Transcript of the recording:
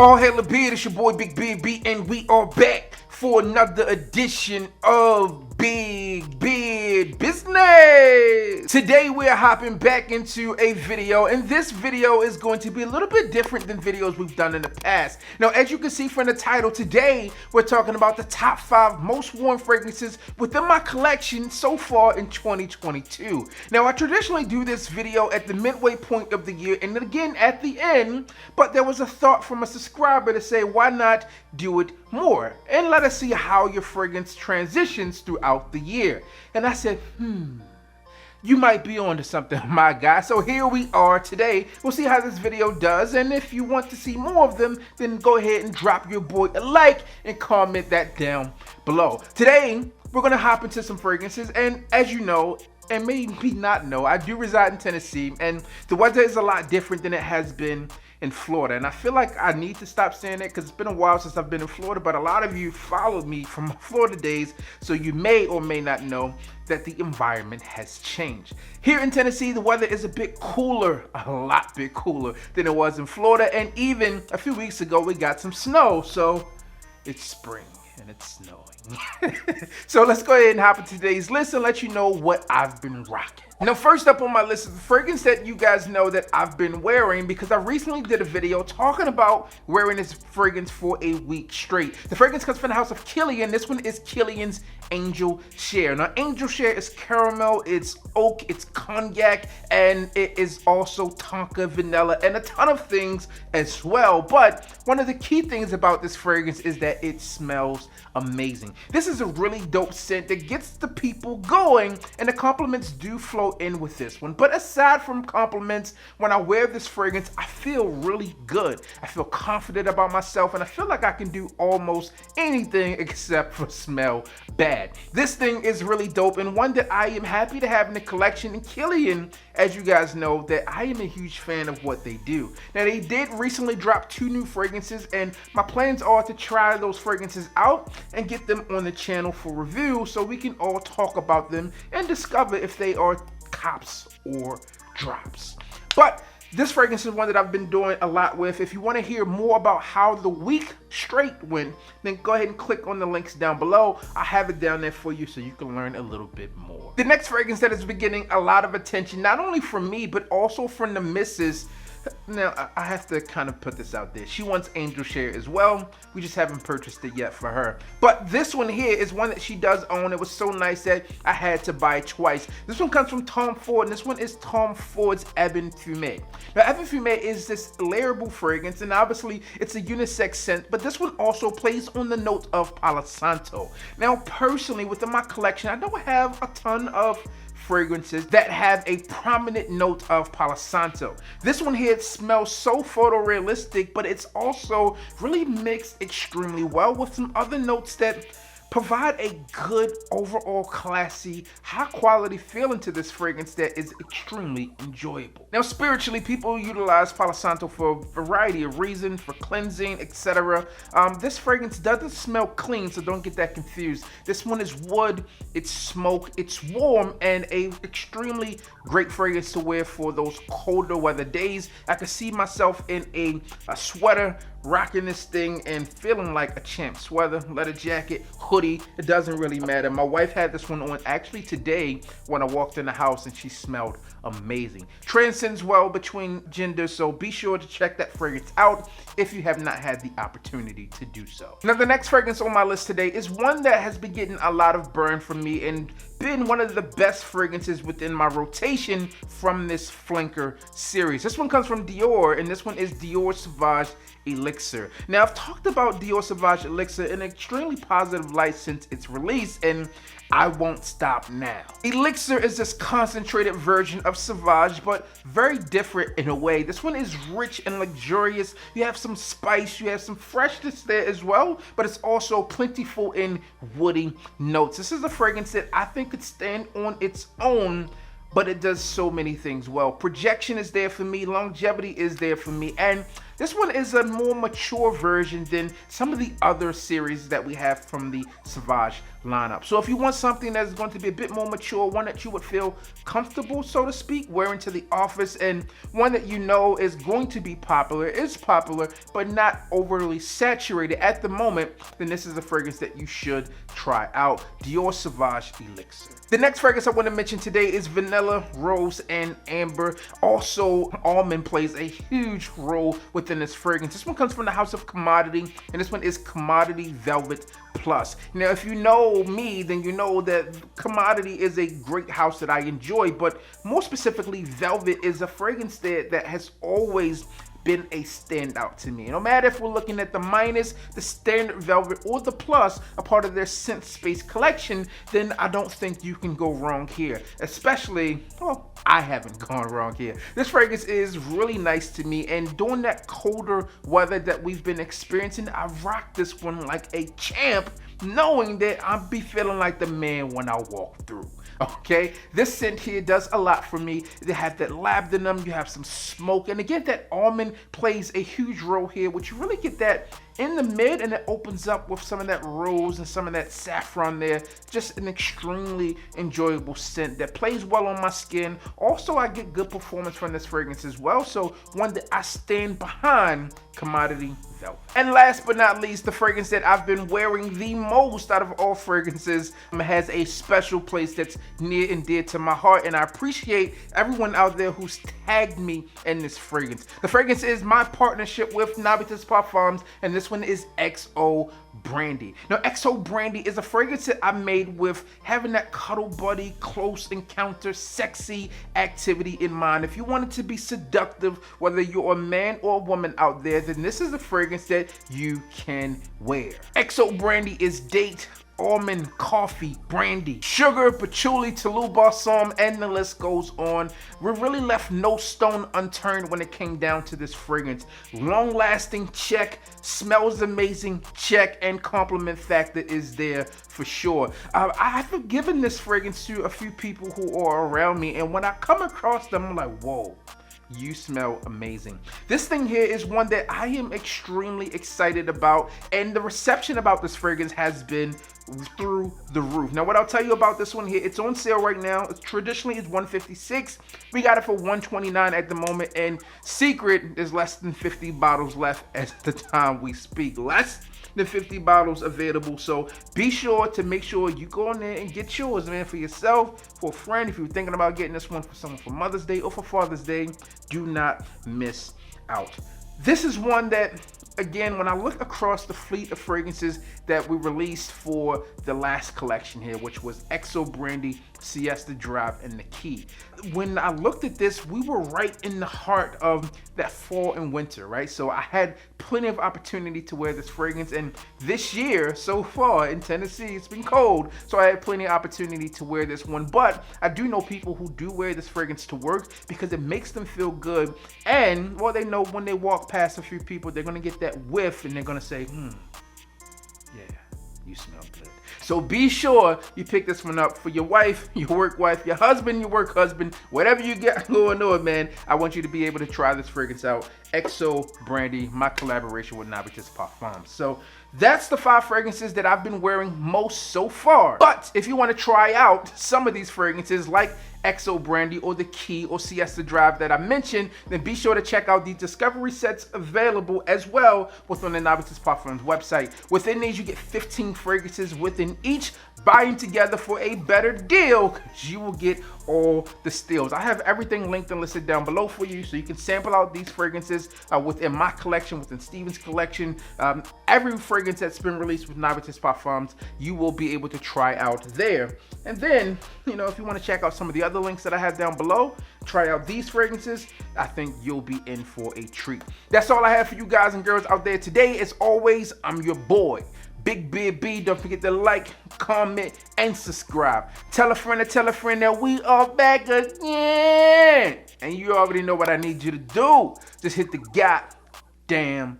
All hail the beard, it's your boy Big Beard B, and we are back for another edition of Big Beard Business. Today we are hopping back into a video, and this video is going to be a little bit different than videos we've done in the past. Now, as you can see from the title, today we're talking about the top 5 most worn fragrances within my collection so far in 2022. Now, I traditionally do this video at the midway point of the year and then again at the end, but there was a thought from a subscriber to say, why not do it more and let us see how your fragrance transitions throughout the year. And I said, you might be onto something, my guy. So here we are today. We'll see how this video does, and if you want to see more of them, then go ahead and drop your boy a like and comment that down below. Today we're gonna hop into some fragrances, and as you know, and maybe not know, I do reside in Tennessee, and the weather is a lot different than it has been in Florida. And I feel like I need to stop saying that because it's been a while since I've been in Florida, but a lot of you followed me from my Florida days, so you may or may not know that the environment has changed. Here in Tennessee, the weather is a bit cooler, a lot bit cooler than it was in Florida, and even a few weeks ago we got some snow, so it's spring and it's snowing. So let's go ahead and hop into today's list and let you know what I've been rocking. Now, first up on my list is the fragrance that you guys know that I've been wearing, because I recently did a video talking about wearing this fragrance for a week straight. The fragrance comes from the house of KILIAN. This one is KILIAN's Angel Share. Now, Angel Share is caramel, it's oak, it's cognac, and it is also tonka vanilla and a ton of things as well. But one of the key things about this fragrance is that it smells amazing. This is a really dope scent that gets the people going, and the compliments do flow in with this one. But aside from compliments, when I wear this fragrance, I feel really good. I feel confident about myself, and I feel like I can do almost anything except for smell bad. This thing is really dope, and one that I am happy to have in the collection. And KILIAN, as you guys know, that I am a huge fan of what they do. Now, they did recently drop 2 new fragrances, and my plans are to try those fragrances out and get them on the channel for review so we can all talk about them and discover if they are cops or drops. But this fragrance is one that I've been doing a lot with. If you want to hear more about how the week straight went, then go ahead and click on the links down below. I have it down there for you so you can learn a little bit more. The next fragrance that has been getting a lot of attention, not only from me, but also from the missus. Now, I have to kind of put this out there. She wants Angel Share as well. We just haven't purchased it yet for her. But this one here is one that she does own. It was so nice that I had to buy it twice. This one comes from Tom Ford, and this one is Tom Ford's Ebon Fume. Now, Ebon Fume is this layerable fragrance, and obviously it's a unisex scent, but this one also plays on the note of Palo Santo. Now, personally, within my collection, I don't have a ton of fragrances that have a prominent note of Palo Santo. This one here, it smells so photorealistic, but it's also really mixed extremely well with some other notes that provide a good overall classy, high quality feeling to this fragrance that is extremely enjoyable. Now, spiritually, people utilize Palo Santo for a variety of reasons, for cleansing, etc. This fragrance doesn't smell clean, so don't get that confused. This one is wood, it's smoke, it's warm, and a extremely great fragrance to wear for those colder weather days. I can see myself in a sweater, rocking this thing and feeling like a champ. Sweater, leather jacket, hoodie, it doesn't really matter. My wife had this one on actually today when I walked in the house, and she smelled amazing. Transcends well between genders, so be sure to check that fragrance out if you have not had the opportunity to do so. Now, the next fragrance on my list today is one that has been getting a lot of burn from me and been one of the best fragrances within my rotation from this flanker series. This one comes from Dior, and this one is Dior Sauvage Elixir. Now, I've talked about Dior Sauvage Elixir in an extremely positive light since its release, and I won't stop now. Elixir is this concentrated version of Sauvage, but very different in a way. This one is rich and luxurious. You have some spice, you have some freshness there as well, but it's also plentiful in woody notes. This is a fragrance that I think could stand on its own but it does so many things well. Projection is there for me, longevity is there for me, and this one is a more mature version than some of the other series that we have from the Sauvage lineup. So if you want something that's going to be a bit more mature, one that you would feel comfortable, so to speak, wearing to the office, and one that you know is going to be popular, is popular, but not overly saturated at the moment, then this is a fragrance that you should try out. Dior Sauvage Elixir. The next fragrance I want to mention today is Vanilla, Rose, and Amber. Also, almond plays a huge role within this fragrance. This one comes from the house of Commodity, and this one is Commodity Velvet Plus. Now, if you know me, then you know that Commodity is a great house that I enjoy, but more specifically, Velvet is a fragrance that has always been a standout to me. No matter if we're looking at the minus, the standard velvet, or the plus, a part of their scent space collection, then I don't think you can go wrong here. Especially, well, I haven't gone wrong here. This fragrance is really nice to me, and during that colder weather that we've been experiencing, I rock this one like a champ, knowing that I'll be feeling like the man when I walk through. Okay, this scent here does a lot for me. They have that labdanum, you have some smoke, and again, that almond plays a huge role here, which you really get that in the mid, and it opens up with some of that rose and some of that saffron there. Just an extremely enjoyable scent that plays well on my skin. Also, I get good performance from this fragrance as well, so one that I stand behind, Commodity Velvet. And last but not least, the fragrance that I've been wearing the most out of all fragrances has a special place that's near and dear to my heart, and I appreciate everyone out there who's tagged me in this fragrance. The fragrance is my partnership with Navitus Parfums, and this one is XO Brandy. Now, XO Brandy is a fragrance that I made with having that cuddle buddy, close encounter, sexy activity in mind. If you want it to be seductive, whether you're a man or a woman out there, then this is a fragrance that you can wear. XO Brandy is date, almond, coffee, brandy, sugar, patchouli, Toulouse balsam, and the list goes on. We really left no stone unturned when it came down to this fragrance. Long lasting, check. Smells amazing, check. And compliment factor is there for sure. I've given this fragrance to a few people who are around me, and when I come across them, I'm like, whoa, you smell amazing. This thing here is one that I am extremely excited about, and the reception about this fragrance has been through the roof. Now, what I'll tell you about this one here, it's on sale right now. Traditionally, it's $156. We got it for $129 at the moment, and secret, there's less than 50 bottles left at the time we speak. Less than 50 bottles available, so be sure to make sure you go in there and get yours, man, for yourself, for a friend. If you're thinking about getting this one for someone for Mother's Day or for Father's Day, do not miss out. This is one that, again, when I look across the fleet of fragrances that we released for the last collection here, which was XO Brandy, Siesta Drive, and the Key. When I looked at this, we were right in the heart of that fall and winter, right? So I had plenty of opportunity to wear this fragrance, and this year, so far in Tennessee, it's been cold, so I had plenty of opportunity to wear this one. But I do know people who do wear this fragrance to work because it makes them feel good, and well, they know when they walk past a few people, they're gonna get that whiff, and they're gonna say, yeah, you smell good. So be sure you pick this one up for your wife, your work wife, your husband, your work husband, whatever you got going on, man. I want you to be able to try this fragrance out. XO Brandy, my collaboration with Navitus Parfums. So that's the 5 fragrances that I've been wearing most so far. But if you want to try out some of these fragrances like XO Brandy or the Key or Siesta Drive that I mentioned, then be sure to check out the discovery sets available as well within the Navitus Parfums website. Within these, you get 15 fragrances within each. Buy them together for a better deal, because you will get all the steals. I have everything linked and listed down below for you, so you can sample out these fragrances within my collection, within Steven's collection. Every fragrance that's been released with Navitus Parfums, you will be able to try out there. And then, you know, if you want to check out some of the other links that I have down below, try out these fragrances, I think you'll be in for a treat. That's all I have for you guys and girls out there today. As always, I'm your boy, Big Beard B. Don't forget to like, comment, and subscribe. Tell a friend that we are back again. And you already know what I need you to do. Just hit the goddamn